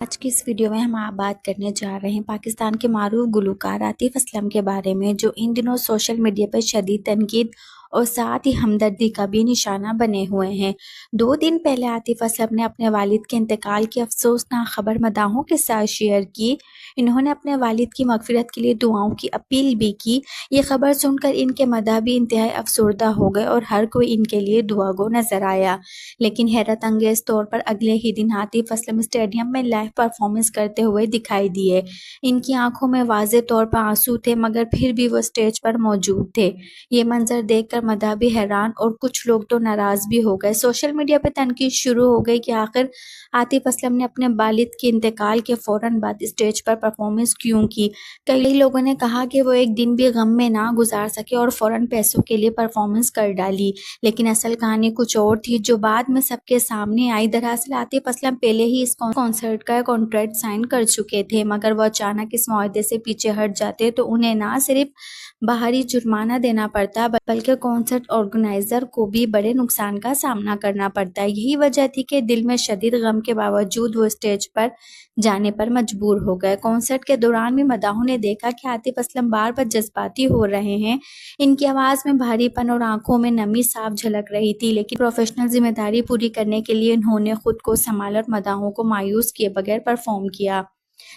آج کی اس ویڈیو میں ہم آپ بات کرنے جا رہے ہیں پاکستان کے معروف گلوکار عاطف اسلم کے بارے میں، جو ان دنوں سوشل میڈیا پر شدید تنقید اور ساتھ ہی ہمدردی کا بھی نشانہ بنے ہوئے ہیں۔ 2 دن پہلے عاطف اسلم نے اپنے والد کے انتقال کی افسوسناک خبر مداحوں کے ساتھ شیئر کی۔ انہوں نے اپنے والد کی مغفرت کے لیے دعاؤں کی اپیل بھی کی۔ یہ خبر سن کر ان کے مداح بھی انتہائی افسردہ ہو گئے اور ہر کوئی ان کے لیے دعا گو نظر آیا۔ لیکن حیرت انگیز طور پر اگلے ہی دن عاطف اسلم اسٹیڈیم میں لائیو پرفارمنس کرتے ہوئے دکھائی دیے۔ ان کی آنکھوں میں واضح طور پر آنسو تھے، مگر پھر بھی وہ اسٹیج پر موجود تھے۔ یہ منظر دیکھ کر مداح بھی حیران اور کچھ لوگ تو ناراض بھی ہو گئے۔ سوشل میڈیا پہ تنقید شروع ہو گئی کہ آخر عاطف اسلم نے اپنے والد کے انتقال کے فوراً بعد اسٹیج پر پرفارمنس کیوں کی۔ کئی لوگوں نے کہا کہ وہ ایک دن بھی غم میں نہ گزار سکے اور فوراً پیسوں کے لیے پرفارمنس کر ڈالی، لیکن اصل کہانی کچھ اور تھی جو بعد میں سب کے سامنے آئی۔ دراصل عاطف اسلم پہلے ہی اس کنسرٹ کا کنٹریکٹ سائن کر چکے تھے، مگر وہ اچانک اس معاہدے سے پیچھے ہٹ جاتے تو انہیں نہ صرف باہری جرمانہ دینا پڑتا بلکہ کنسرٹ آرگنائزر کو بھی بڑے نقصان کا سامنا کرنا پڑتا۔ یہی وجہ تھی کہ دل میں شدید غم کے باوجود وہ اسٹیج پر جانے پر مجبور ہو گئے۔ کنسرٹ کے دوران بھی مداحوں نے دیکھا کہ عاطف اسلم بار بار جذباتی ہو رہے ہیں۔ ان کی آواز میں بھاری پن اور آنکھوں میں نمی صاف جھلک رہی تھی، لیکن پروفیشنل ذمہ داری پوری کرنے کے لیے انہوں نے خود کو سنبھالا اور مداحوں کو مایوس کیے بغیر پرفارم کیا۔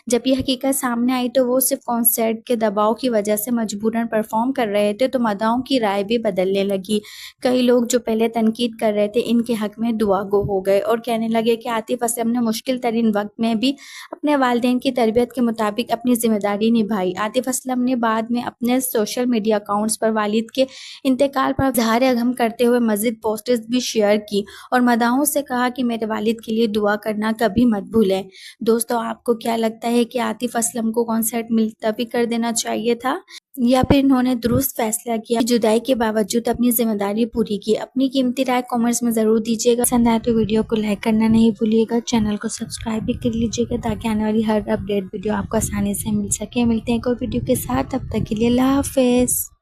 جب یہ حقیقت سامنے آئی تو وہ صرف کنسرٹ کے دباؤ کی وجہ سے مجبوراً پرفارم کر رہے تھے، تو مداحوں کی رائے بھی بدلنے لگی۔ کئی لوگ جو پہلے تنقید کر رہے تھے ان کے حق میں دعا گو ہو گئے اور کہنے لگے کہ عاطف اسلم نے مشکل ترین وقت میں بھی اپنے والدین کی تربیت کے مطابق اپنی ذمہ داری نبھائی۔ عاطف اسلم نے بعد میں اپنے سوشل میڈیا اکاؤنٹس پر والد کے انتقال پر اظہار غم کرتے ہوئے مزید پوسٹز بھی شیئر کی اور مداحوں سے کہا کہ میرے والد کے لیے دعا کرنا کبھی مت بھولیں۔ دوستو، آپ کو کیا لگتا ہے کہ عاطف اسلم کو کنسرٹ ملتوی کر دینا چاہیے تھا یا پھر انہوں نے درست فیصلہ کیا، جدائی کے باوجود اپنی ذمہ داری پوری کی؟ اپنی قیمتی رائے کامنٹس میں ضرور دیجیے گا۔ پسند آئے تو ویڈیو کو لائک کرنا نہیں بھولیے گا، چینل کو سبسکرائب بھی کر لیجیے گا تاکہ آنے والی ہر اپڈیٹ ویڈیو آپ کو آسانی سے مل سکے۔ ملتے ہیں کوئی ویڈیو کے ساتھ، تب تک کے لیے اللہ حافظ۔